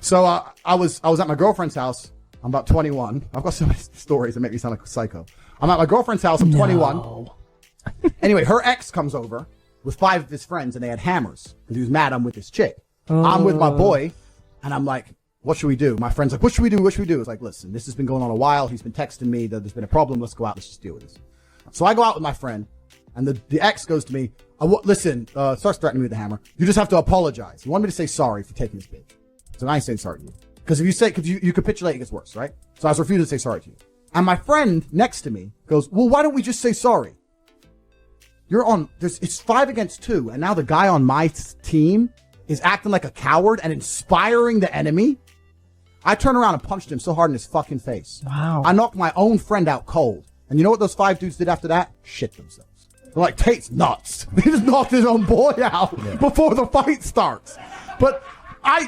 So I was at my girlfriend's house. I'm about 21. I've got so many stories that make me sound like a psycho. I'm at my girlfriend's house. I'm 21. Anyway, her ex comes over with 5 of his friends, and they had hammers because he was mad I'm with this chick. I'm with my boy, and I'm like, what should we do? My friend's like, what should we do? What should we do? It's like, listen, this has been going on a while. He's been texting me that there's been a problem. Let's go out. Let's just deal with this. So I go out with my friend, and the ex goes to me, starts threatening me with the hammer. You just have to apologize. You want me to say sorry for taking this bitch. So I ain't saying sorry to you. Because if you say, you capitulate, it gets worse, right? So I was refusing to say sorry to you. And my friend next to me goes, well, why don't we just say sorry? It's 5 against 2, and now the guy on my team is acting like a coward and inspiring the enemy. I turned around and punched him so hard in his fucking face. Wow. I knocked my own friend out cold. And you know what those 5 dudes did after that? Shit themselves. They're like, Tate's nuts. He just knocked his own boy out before the fight starts. But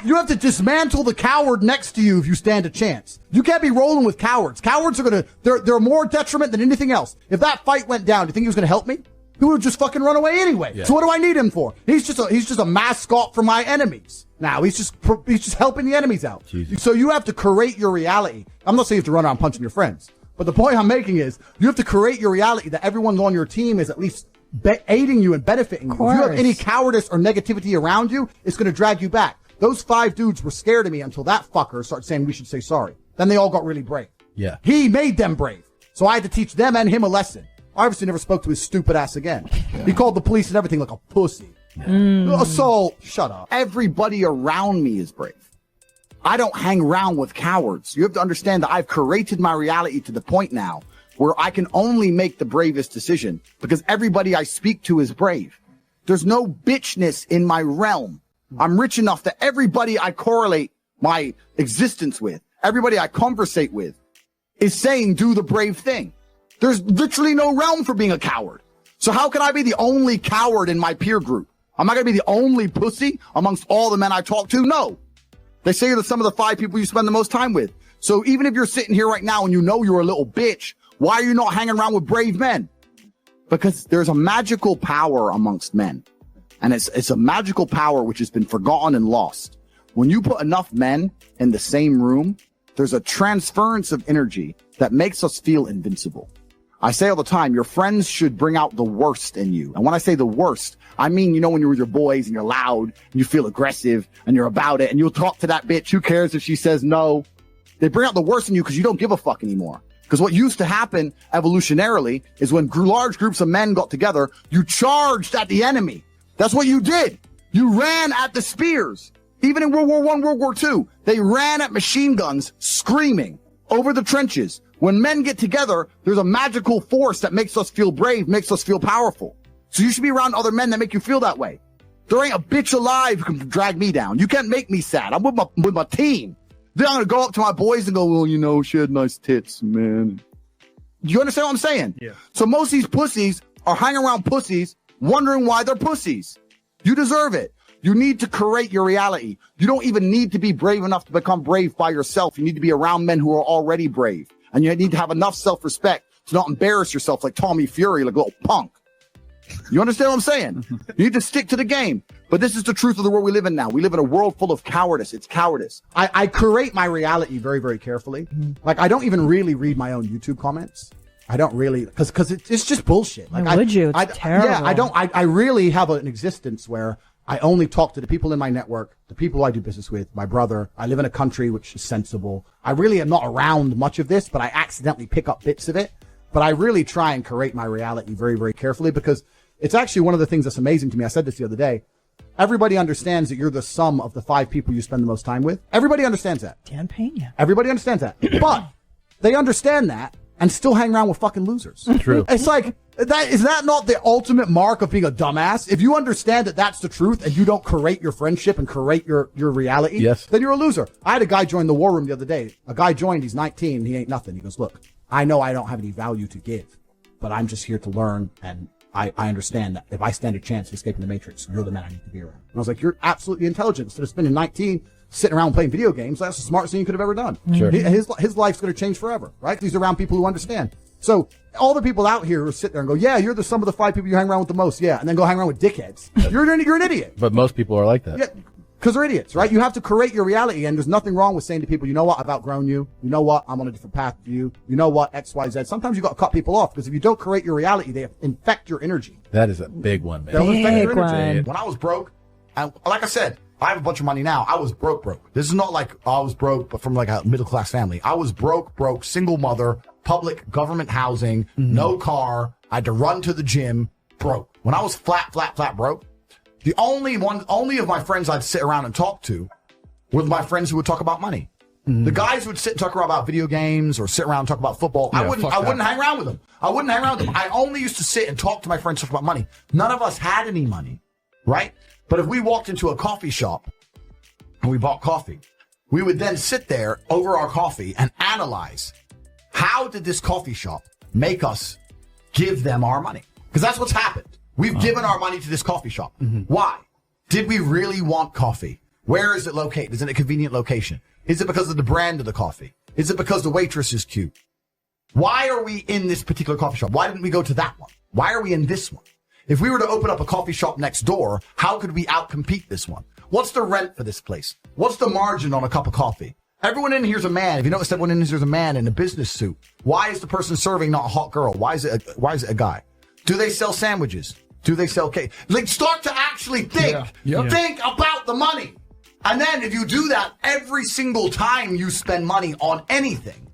you have to dismantle the coward next to you if you stand a chance. You can't be rolling with cowards. Cowards are they're more detriment than anything else. If that fight went down, do you think he was gonna help me? He would just fucking run away anyway. Yeah. So what do I need him for? He's just a mascot for my enemies. Now he's just helping the enemies out. Jesus. So you have to create your reality. I'm not saying you have to run around punching your friends, but the point I'm making is you have to create your reality that everyone's on your team is at least aiding you and benefiting you. If you have any cowardice or negativity around you, it's going to drag you back. Those 5 dudes were scared of me until that fucker started saying we should say sorry. Then they all got really brave. Yeah. He made them brave. So I had to teach them and him a lesson. I obviously never spoke to his stupid ass again. Yeah. He called the police and everything like a pussy. Yeah. Assault. Shut up. Everybody around me is brave. I don't hang around with cowards. You have to understand that I've created my reality to the point now where I can only make the bravest decision because everybody I speak to is brave. There's no bitchness in my realm. I'm rich enough that everybody I correlate my existence with, everybody I conversate with, is saying do the brave thing. There's literally no realm for being a coward. So how can I be the only coward in my peer group? Am I going to be the only pussy amongst all the men I talk to? No. They say you're some of the 5 people you spend the most time with. So even if you're sitting here right now and you know you're a little bitch, why are you not hanging around with brave men? Because there's a magical power amongst men. And it's a magical power which has been forgotten and lost. When you put enough men in the same room, there's a transference of energy that makes us feel invincible. I say all the time, your friends should bring out the worst in you. And when I say the worst, I mean, when you're with your boys and you're loud and you feel aggressive and you're about it and you'll talk to that bitch. Who cares if she says no? They bring out the worst in you because you don't give a fuck anymore. Because what used to happen evolutionarily is when large groups of men got together, you charged at the enemy. That's what you did. You ran at the spears. Even in World War I, World War II, they ran at machine guns screaming over the trenches. When men get together, there's a magical force that makes us feel brave, makes us feel powerful. So you should be around other men that make you feel that way. There ain't a bitch alive who can drag me down. You can't make me sad. I'm with my team. Then I'm going to go up to my boys and go, well, she had nice tits, man. Do you understand what I'm saying? Yeah. So most of these pussies are hanging around pussies wondering why they're pussies. You deserve it. You need to create your reality. You don't even need to be brave enough to become brave by yourself. You need to be around men who are already brave. And you need to have enough self-respect to not embarrass yourself like Tommy Fury, like a little punk. You understand what I'm saying? You need to stick to the game. But this is the truth of the world we live in now. We live in a world full of cowardice. It's cowardice. I create my reality very, very carefully. Like, I don't even really read my own YouTube comments. I don't really, because it's just bullshit. Like, why would you? It's terrible. Yeah, I really have an existence where I only talk to the people in my network, the people I do business with, my brother. I live in a country which is sensible. I really am not around much of this, but I accidentally pick up bits of it. But I really try and create my reality very, very carefully because it's actually one of the things that's amazing to me. I said this the other day. Everybody understands that you're the sum of the 5 people you spend the most time with. Everybody understands that. Dan Pena. Everybody understands that. But they understand that and still hang around with fucking losers. True. It's like, is that not the ultimate mark of being a dumbass? If you understand that that's the truth and you don't create your friendship and create your reality, yes, then you're a loser. I had a guy join the war room the other day. A guy joined, he's 19, he ain't nothing. He goes, look, I know I don't have any value to give, but I'm just here to learn, and I understand that if I stand a chance of escaping the Matrix, you're the man I need to be around. And I was like, you're absolutely intelligent. Instead of spending 19 sitting around playing video games, that's the smartest thing you could have ever done. Sure. His life's going to change forever, right? He's around people who understand. So all the people out here who sit there and go, yeah, you're the sum of the 5 people you hang around with the most, yeah, and then go hang around with dickheads. You're an idiot. But most people are like that. Yeah. Because they're idiots, right? You have to create your reality, and there's nothing wrong with saying to people, you know what, I've outgrown you. You know what, I'm on a different path to you. You know what, X, Y, Z. Sometimes you got to cut people off, because if you don't create your reality, they infect your energy. That is a big one, man. They'll infect your energy. When I was broke, and like I said, I have a bunch of money now. I was broke. This is not like I was broke, but from like a middle class family. I was broke, single mother, public government housing, no car. I had to run to the gym, broke. When I was flat broke, the only of my friends I'd sit around and talk to were my friends who would talk about money. The guys who would sit and talk about video games or sit around and talk about football, I wouldn't hang around with them. I only used to sit and talk to my friends, talk about money. None of us had any money, right? But if we walked into a coffee shop and we bought coffee, we would then sit there over our coffee and analyze, how did this coffee shop make us give them our money? Because that's what's happened. We've given our money to this coffee shop. Why? Did we really want coffee? Where is it located? Is it a convenient location? Is it because of the brand of the coffee? Is it because the waitress is cute? Why are we in this particular coffee shop? Why didn't we go to that one? Why are we in this one? If we were to open up a coffee shop next door, how could we outcompete this one? What's the rent for this place? What's the margin on a cup of coffee? Everyone in here's a man. If you notice, everyone in here's a man in a business suit. Why is the person serving not a hot girl? Why is it a guy? Do they sell sandwiches? Do they sell cake? Like, start to actually think. Think about the money. And then if you do that every single time you spend money on anything,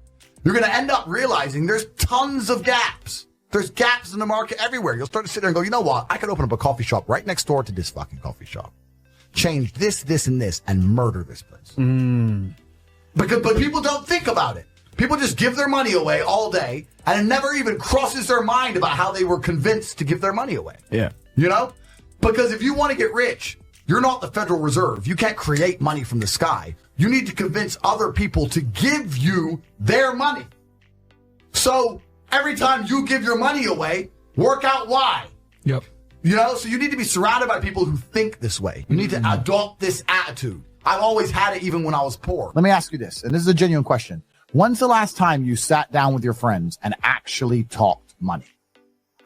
you're going to end up realizing there's tons of gaps. There's gaps in the market everywhere. You'll start to sit there and go, you know what? I could open up a coffee shop right next door to this fucking coffee shop. Change this, and this, and murder this place. But people don't think about it. People just give their money away all day, and it never even crosses their mind about how they were convinced to give their money away. Yeah. You know? Because if you want to get rich, you're not the Federal Reserve. You can't create money from the sky. You need to convince other people to give you their money. So every time you give your money away, work out why. Yep. You know, so you need to be surrounded by people who think this way. You need to adopt this attitude. I've always had it even when I was poor. Let me ask you this, and this is a genuine question. When's the last time you sat down with your friends and actually talked money?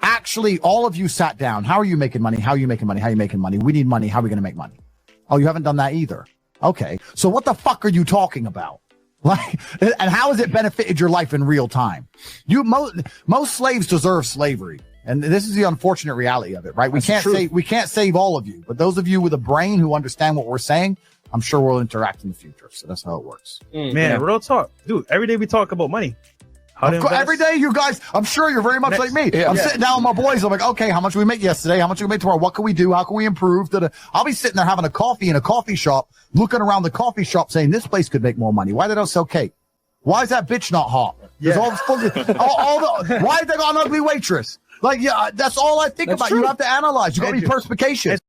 Actually, all of you sat down. How are you making money? How are you making money? How are you making money? We need money. How are we going to make money? Oh, you haven't done that either. Okay. So what the fuck are you talking about? Like, and how has it benefited your life in real time? Most slaves deserve slavery. And this is the unfortunate reality of it, right? We can't save all of you, but those of you with a brain who understand what we're saying, I'm sure we'll interact in the future. So that's how it works. Man, real talk. Dude, every day we talk about money. Every day, you guys, I'm sure you're very much like me. I'm sitting down with my boys. I'm like, okay, how much did we make yesterday? How much did we make tomorrow? What can we do? How can we improve? I'll be sitting there having a coffee in a coffee shop, looking around the coffee shop saying, this place could make more money. Why they don't sell cake? Why is that bitch not hot? Yeah. Why they got an ugly waitress? Like, yeah, that's all I think about. True. You have to analyze. You got to be perspicacious.